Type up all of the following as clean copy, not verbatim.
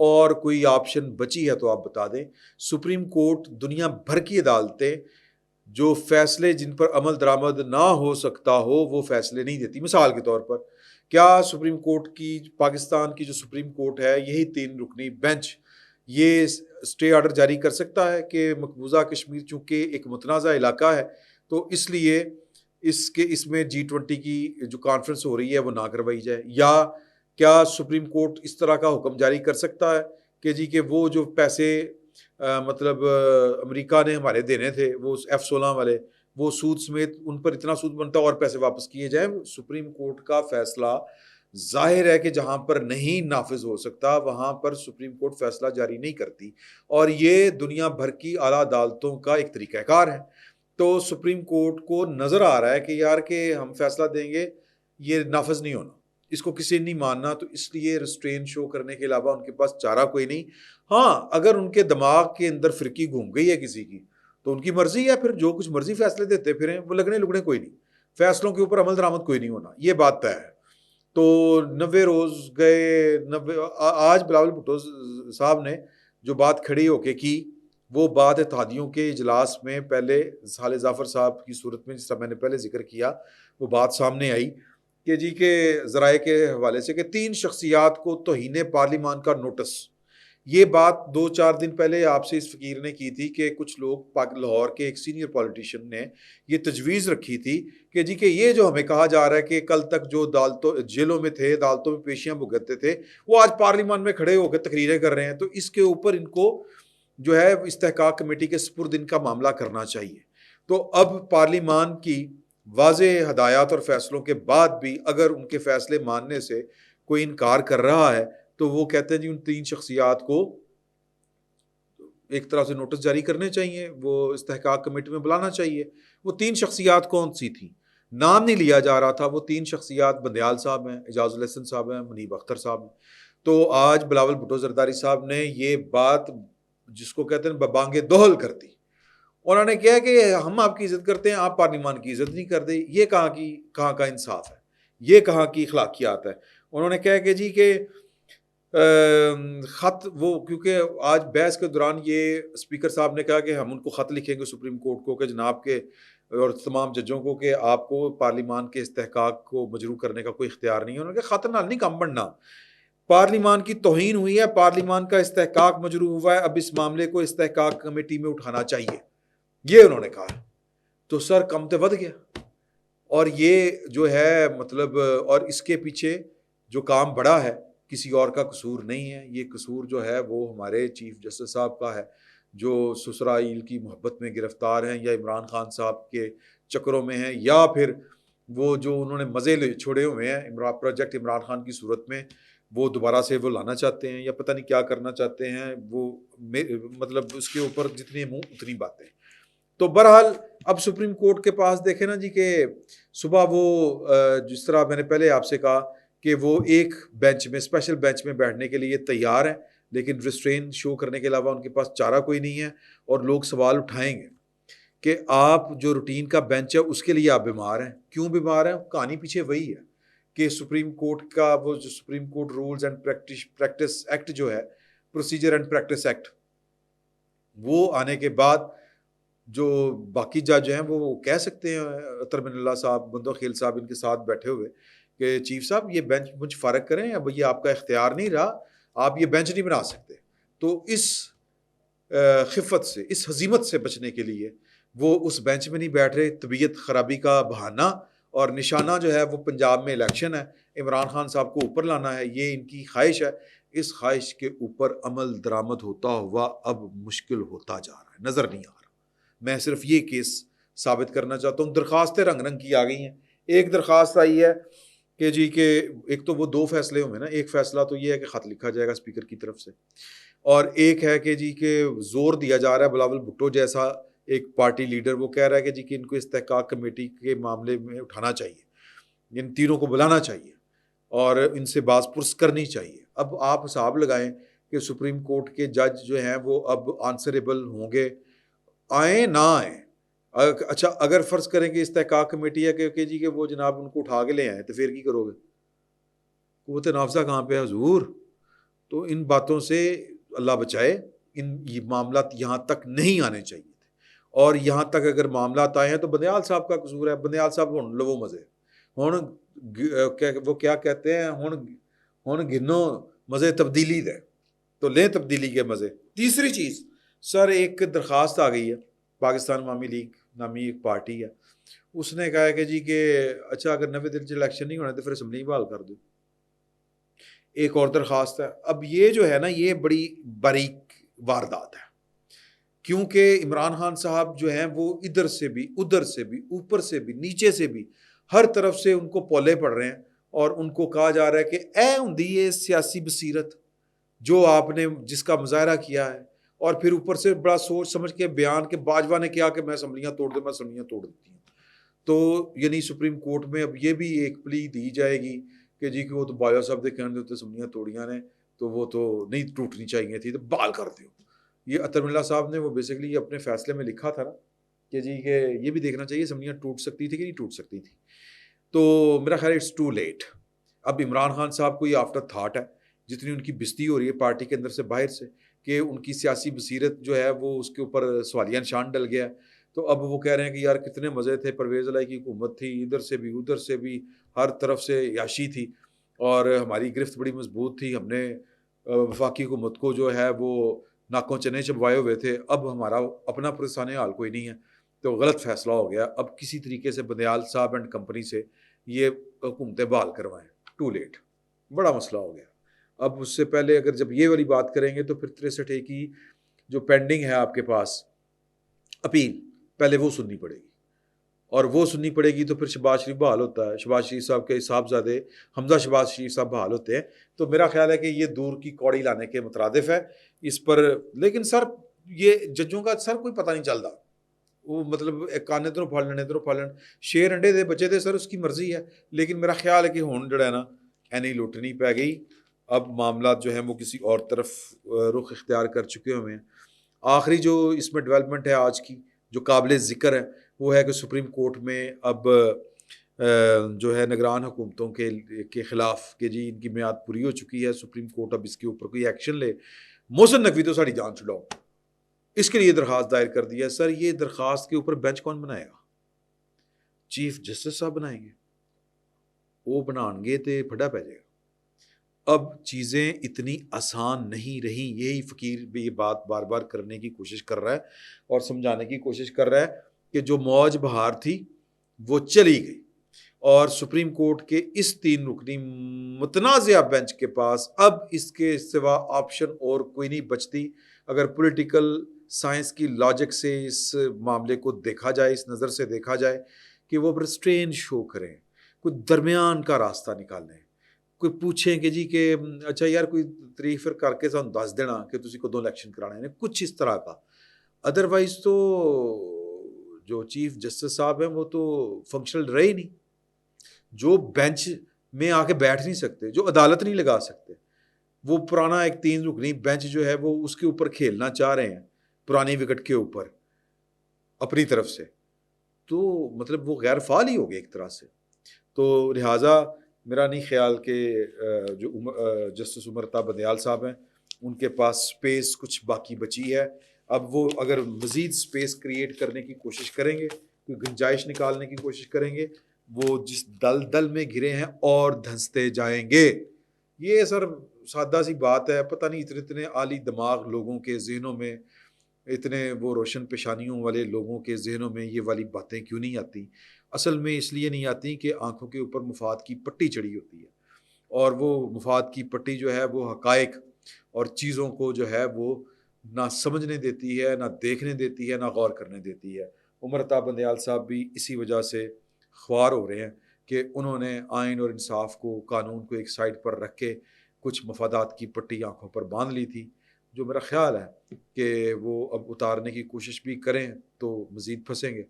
اور کوئی آپشن بچی ہے تو آپ بتا دیں. سپریم کورٹ دنیا بھر کی عدالتیں جو فیصلے جن پر عمل درآمد نہ ہو سکتا ہو وہ فیصلے نہیں دیتی. مثال کے طور پر کیا سپریم کورٹ کی پاکستان کی جو سپریم کورٹ ہے یہی 3 رکنی بینچ یہ اسٹے آرڈر جاری کر سکتا ہے کہ مقبوضہ کشمیر چونکہ ایک متنازع علاقہ ہے تو اس لیے اس میں G20 کی جو کانفرنس ہو رہی ہے وہ نہ کروائی جائے؟ یا کیا سپریم کورٹ اس طرح کا حکم جاری کر سکتا ہے کہ جی کہ وہ جو پیسے مطلب امریکہ نے ہمارے دینے تھے وہ F-16 والے وہ سود سمیت ان پر اتنا سود بنتا اور پیسے واپس کیے جائیں؟ سپریم کورٹ کا فیصلہ ظاہر ہے کہ جہاں پر نہیں نافذ ہو سکتا وہاں پر سپریم کورٹ فیصلہ جاری نہیں کرتی، اور یہ دنیا بھر کی اعلیٰ عدالتوں کا ایک طریقہ کار ہے. تو سپریم کورٹ کو نظر آ رہا ہے کہ یار کہ ہم فیصلہ دیں گے یہ نافذ نہیں ہونا، اس کو کسی نے نہیں ماننا، تو اس لیے ریسٹرین شو کرنے کے علاوہ ان کے پاس چارہ کوئی نہیں. ہاں اگر ان کے دماغ کے اندر فرقی گھوم گئی ہے کسی کی تو ان کی مرضی ہے، پھر جو کچھ مرضی فیصلے دیتے پھریں، وہ لگنے کوئی نہیں، فیصلوں کے اوپر عمل درآمد کوئی نہیں ہونا، یہ بات طے ہے. تو 90 روز گئے، 90 آج بلاول بھٹو صاحب نے جو بات کھڑی ہو کے کی وہ بات اتحادیوں کے اجلاس میں پہلے صالح ظفر صاحب کی صورت میں جس طرح میں نے پہلے ذکر کیا وہ بات سامنے آئی کہ جی کہ ذرائع کے حوالے سے کہ 3 شخصیات کو توہین پارلیمان کا نوٹس. یہ بات 2-4 دن پہلے آپ سے اس فقیر نے کی تھی کہ کچھ لوگ لاہور کے ایک سینئر پولیٹیشین نے یہ تجویز رکھی تھی کہ جی کہ یہ جو ہمیں کہا جا رہا ہے کہ کل تک جو عدالتوں جیلوں میں تھے عدالتوں میں پیشیاں بھگتتے تھے وہ آج پارلیمان میں کھڑے ہو کے تقریریں کر رہے ہیں، تو اس کے اوپر ان کو جو ہے استحقاق کمیٹی کے سپرد ان کا معاملہ کرنا چاہیے. تو اب پارلیمان کی واضح ہدایات اور فیصلوں کے بعد بھی اگر ان کے فیصلے ماننے سے کوئی انکار کر رہا ہے تو وہ کہتے ہیں جی ان 3 شخصیات کو ایک طرح سے نوٹس جاری کرنے چاہیے، وہ استحقاق کمیٹی میں بلانا چاہیے. وہ 3 شخصیات کون سی تھیں؟ نام نہیں لیا جا رہا تھا. وہ 3 شخصیات بندیال صاحب ہیں، اعجاز الحسن صاحب ہیں، منیب اختر صاحب ہیں. تو آج بلاول بھٹو زرداری صاحب نے یہ بات جس کو کہتے ہیں ببانگ دوہل کر دی. انہوں نے کہا کہ ہم آپ کی عزت کرتے ہیں، آپ پارلیمان کی عزت نہیں کرتے. یہ کہاں کا انصاف ہے، یہ کہاں کی اخلاقیات ہے؟ انہوں نے کہا کہ جی کہ خط وہ کیونکہ آج بحث کے دوران یہ اسپیکر صاحب نے کہا کہ ہم ان کو خط لکھیں گے سپریم کورٹ کو کہ جناب کے اور تمام ججوں کو کہ آپ کو پارلیمان کے استحقاق کو مجروح کرنے کا کوئی اختیار نہیں ہے. انہوں نے کہا خط نال نہیں کام بننا، پارلیمان کی توہین ہوئی ہے، پارلیمان کا استحقاق مجروح ہوا ہے، اب اس معاملے کو استحقاق کمیٹی میں اٹھانا چاہیے، یہ انہوں نے کہا. تو سر کم تے ود گیا. اور یہ جو ہے مطلب اور اس کے پیچھے جو کام بڑا ہے کسی اور کا قصور نہیں ہے. یہ قصور جو ہے وہ ہمارے چیف جسٹس صاحب کا ہے جو سسرائیل کی محبت میں گرفتار ہیں یا عمران خان صاحب کے چکروں میں ہیں، یا پھر وہ جو انہوں نے مزے چھوڑے ہوئے ہیں پروجیکٹ عمران خان کی صورت میں وہ دوبارہ سے وہ لانا چاہتے ہیں یا پتہ نہیں کیا کرنا چاہتے ہیں. وہ مطلب اس کے اوپر جتنے منہ اتنی باتیں. تو بہرحال اب سپریم کورٹ کے پاس دیکھیں نا جی کہ صبح وہ جس طرح میں نے پہلے آپ سے کہا کہ وہ ایک بینچ میں اسپیشل بینچ میں بیٹھنے کے لیے تیار ہیں لیکن ریسٹرین شو کرنے کے علاوہ ان کے پاس چارہ کوئی نہیں ہے. اور لوگ سوال اٹھائیں گے کہ آپ جو روٹین کا بینچ ہے اس کے لیے آپ بیمار ہیں. کیوں بیمار ہیں؟ کہانی پیچھے وہی ہے کہ سپریم کورٹ کا وہ جو supreme court rules and practice act جو ہے پروسیجر اینڈ پریکٹس ایکٹ وہ آنے کے بعد جو باقی جج ہیں وہ کہہ سکتے ہیں اطہر من اللہ صاحب بندو خیل صاحب ان کے ساتھ بیٹھے ہوئے کہ چیف صاحب یہ بینچ مجھ فارغ کریں، اب یہ آپ کا اختیار نہیں رہا، آپ یہ بینچ نہیں بنا سکتے. تو اس خفت سے اس ہزیمت سے بچنے کے لیے وہ اس بینچ میں نہیں بیٹھ رہے. طبیعت خرابی کا بہانہ اور نشانہ جو ہے وہ پنجاب میں الیکشن ہے، عمران خان صاحب کو اوپر لانا ہے، یہ ان کی خواہش ہے. اس خواہش کے اوپر عمل درآمد ہوتا ہوا اب مشکل ہوتا جا رہا ہے، نظر نہیں آ رہا. میں صرف یہ کیس ثابت کرنا چاہتا ہوں. درخواستیں رنگ رنگ کی آ گئی ہیں. ایک درخواست آئی ہے کہ جی کہ ایک تو وہ 2 فیصلے ہوئے نا، ایک فیصلہ تو یہ ہے کہ خط لکھا جائے گا اسپیکر کی طرف سے، اور ایک ہے کہ جی کہ زور دیا جا رہا ہے بلاول بھٹو جیسا ایک پارٹی لیڈر وہ کہہ رہا ہے کہ جی کہ ان کو استحقاق کمیٹی کے معاملے میں اٹھانا چاہیے، ان تینوں کو بلانا چاہیے اور ان سے باز پرس کرنی چاہیے. اب آپ حساب لگائیں کہ سپریم کورٹ کے جج جو ہیں وہ اب آنسریبل ہوں گے، آئیں نہ آئیں. اچھا اگر فرض کریں کہ استحقاق کمیٹی ہے کہ جی کہ وہ جناب ان کو اٹھا کے لے آئیں تو پھر کی کرو گے؟ قوت نافذہ کہاں پہ حضور؟ تو ان باتوں سے اللہ بچائے، یہ معاملات یہاں تک نہیں آنے چاہیے تھے، اور یہاں تک اگر معاملات آئے ہیں تو بندیال صاحب کا قصور ہے. بندیال صاحب ہن لو مزے، ہن وہ کیا کہتے ہیں، ہن گنو مزے تبدیلی دے، تو لیں تبدیلی کے مزے. تیسری چیز سر، ایک درخواست آ گئی ہے، پاکستان عوامی لیگ نامی ایک پارٹی ہے، اس نے کہا ہے کہ جی کہ اچھا اگر نویں دن الیکشن نہیں ہونا تو پھر اسمبلی بحال کر دو. ایک اور درخواست ہے. اب یہ جو ہے نا، یہ بڑی باریک واردات ہے، کیونکہ عمران خان صاحب جو ہیں وہ ادھر سے بھی ادھر سے بھی اوپر سے بھی نیچے سے بھی ہر طرف سے ان کو پولے پڑ رہے ہیں، اور ان کو کہا جا رہا ہے کہ اے ہوندی یہ سیاسی بصیرت جو آپ نے جس کا مظاہرہ کیا ہے، اور پھر اوپر سے بڑا سوچ سمجھ کے بیان کہ باجوہ نے کیا کہ میں اسمبلیاں توڑ دوں، میں اسمبلیاں توڑ دیتی ہوں. تو یعنی سپریم کورٹ میں اب یہ بھی ایک پلی دی جائے گی کہ جی کہ وہ تو باجوہ صاحب دے کہنے دیتے اسمبلیاں توڑیاں نے تو وہ تو نہیں ٹوٹنی چاہیے تھی، تو بحال کر دیو. یہ عطر اللہ صاحب نے وہ بیسیکلی اپنے فیصلے میں لکھا تھا نا کہ جی کہ یہ بھی دیکھنا چاہیے اسمبلیاں ٹوٹ سکتی تھی کہ نہیں ٹوٹ سکتی تھی. تو میرا خیال اٹس ٹو لیٹ. اب عمران خان صاحب کو یہ آفٹر تھاٹ ہے، جتنی ان کی بستی ہو رہی ہے پارٹی کے اندر سے باہر سے، کہ ان کی سیاسی بصیرت جو ہے وہ اس کے اوپر سوالیہ نشان ڈل گیا ہے. تو اب وہ کہہ رہے ہیں کہ یار کتنے مزے تھے، پرویز الہی کی حکومت تھی، ادھر سے بھی ادھر سے بھی ہر طرف سے یاشی تھی، اور ہماری گرفت بڑی مضبوط تھی، ہم نے وفاقی حکومت کو جو ہے وہ ناکوں چنے چبوائے ہوئے تھے، اب ہمارا اپنا پرستان حال کوئی نہیں ہے. تو غلط فیصلہ ہو گیا. اب کسی طریقے سے بندیال صاحب اینڈ کمپنی سے یہ حکومتیں بحال کروائیں. ٹو لیٹ، بڑا مسئلہ ہو گیا. اب اس سے پہلے اگر جب یہ والی بات کریں گے تو پھر 63 کی جو پینڈنگ ہے آپ کے پاس اپیل، پہلے وہ سننی پڑے گی، اور وہ سننی پڑے گی تو پھر شہباز شریف بحال ہوتا ہے، شہباز شریف صاحب کے صاحبزادے حمزہ شہباز شریف صاحب بحال ہوتے ہیں. تو میرا خیال ہے کہ یہ دور کی کوڑی لانے کے مترادف ہے اس پر. لیکن سر یہ ججوں کا سر کوئی پتہ نہیں چلتا، وہ مطلب کان ادھروں پھڑ لین ادھروں پھڑ لین، شیر انڈے دے بچے دے سر، اس کی مرضی ہے. لیکن میرا خیال ہے کہ ہون جڑا ہے نا اینی لوٹنی پہ گئی. اب معاملات جو ہیں وہ کسی اور طرف رخ اختیار کر چکے ہوئے ہیں. آخری جو اس میں ڈیولپمنٹ ہے آج کی جو قابل ذکر ہے وہ ہے کہ سپریم کورٹ میں اب جو ہے نگران حکومتوں کے خلاف کہ جی ان کی میعاد پوری ہو چکی ہے، سپریم کورٹ اب اس کے اوپر کوئی ایکشن لے. محسن نقوی تو ساری جان چھڑاؤ، اس کے لیے درخواست دائر کر دی ہے. سر یہ درخواست کے اوپر بینچ کون بنائے گا؟ چیف جسٹس صاحب بنائیں گے، وہ بنان گے تو پھڈا پہ جائے گا. اب چیزیں اتنی آسان نہیں رہی. یہی فقیر بھی یہ بات بار بار کرنے کی کوشش کر رہا ہے اور سمجھانے کی کوشش کر رہا ہے کہ جو موج بہار تھی وہ چلی گئی، اور سپریم کورٹ کے اس 3 رکنی متنازعہ بینچ کے پاس اب اس کے سوا آپشن اور کوئی نہیں بچتی. اگر پولیٹیکل سائنس کی لاجک سے اس معاملے کو دیکھا جائے، اس نظر سے دیکھا جائے کہ وہ ریسٹرین شو کریں، کوئی درمیان کا راستہ نکالیں، کوئی پوچھیں کہ جی کہ اچھا یار کوئی تاریخ پھر کر کے سانوں دس دینا کہ تسی کدوں الیکشن کرانے ہیں، کچھ اس طرح کا. ادروائز تو جو چیف جسٹس صاحب ہیں وہ تو فنکشنل رہے ہی نہیں، جو بینچ میں آ کے بیٹھ نہیں سکتے، جو عدالت نہیں لگا سکتے. وہ پرانا ایک 3 رکنی بینچ جو ہے وہ اس کے اوپر کھیلنا چاہ رہے ہیں، پرانی وکٹ کے اوپر اپنی طرف سے، تو مطلب وہ غیر فعال ہی ہو گئے ایک طرح سے. تو لہٰذا میرا نہیں خیال کہ جو جسٹس عمر بندیال صاحب ہیں ان کے پاس سپیس کچھ باقی بچی ہے. اب وہ اگر مزید سپیس کریٹ کرنے کی کوشش کریں گے، کوئی گنجائش نکالنے کی کوشش کریں گے، وہ جس دل میں گرے ہیں اور دھنستے جائیں گے. یہ سر سادہ سی بات ہے. پتہ نہیں اتنے عالی دماغ لوگوں کے ذہنوں میں، اتنے وہ روشن پیشانیوں والے لوگوں کے ذہنوں میں یہ والی باتیں کیوں نہیں آتی؟ اصل میں اس لیے نہیں آتی کہ آنکھوں کے اوپر مفاد کی پٹی چڑھی ہوتی ہے، اور وہ مفاد کی پٹی جو ہے وہ حقائق اور چیزوں کو جو ہے وہ نہ سمجھنے دیتی ہے، نہ دیکھنے دیتی ہے، نہ غور کرنے دیتی ہے. عمر عطا بندیال صاحب بھی اسی وجہ سے خوار ہو رہے ہیں کہ انہوں نے آئین اور انصاف کو، قانون کو ایک سائڈ پر رکھ کے کچھ مفادات کی پٹی آنکھوں پر باندھ لی تھی، جو میرا خیال ہے کہ وہ اب اتارنے کی کوشش بھی کریں تو مزید پھنسیں گے،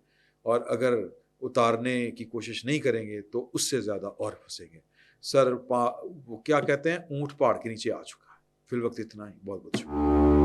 اور اگر اتارنے کی کوشش نہیں کریں گے تو اس سے زیادہ اور پھنسیں گے. سر وہ کیا کہتے ہیں، اونٹ پہاڑ کے نیچے آ چکا ہے. فی الوقت اتنا ہی. بہت بہت شکریہ.